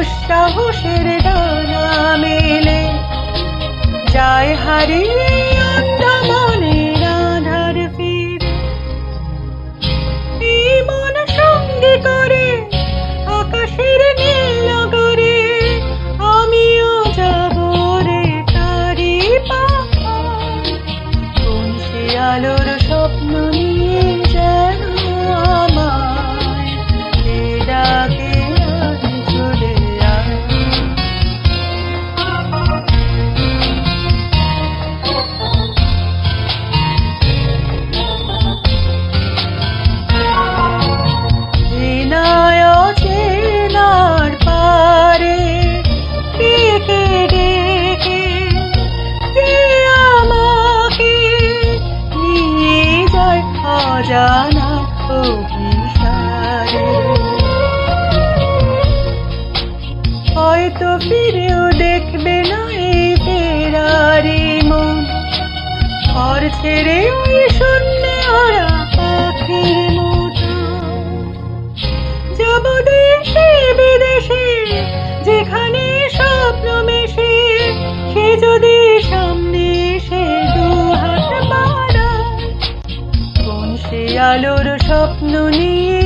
দুঃসাহসের ডানা মেলে যায় হারিয়ে মনের আধার ফিরে। এই মন সঙ্গে করে আকাশের নীল নগরে আমিও যাব রে তারি পাখায়। কোন সে আলোর স্বপ্ন নিয়ে যেন আমায় এ ডাকে আজ চলে আয়। চেনায় অচেনার পারে ডেকে ডেকে কে আমাকে নিয়ে যায় অজানা অভিসারে। হয়তো ফিরেও দেখবে না এই ফেরারি মন, ঘর ছেড়ে ওই শূন্যে ওরা পাখির মতো। যাব দেশে বিদেশে যেখানে স্বপ্ন মেশে, সে যদি সামনে এসে দুহাত বাড়ায়। কোন সে আলোর স্বপ্ন নিয়ে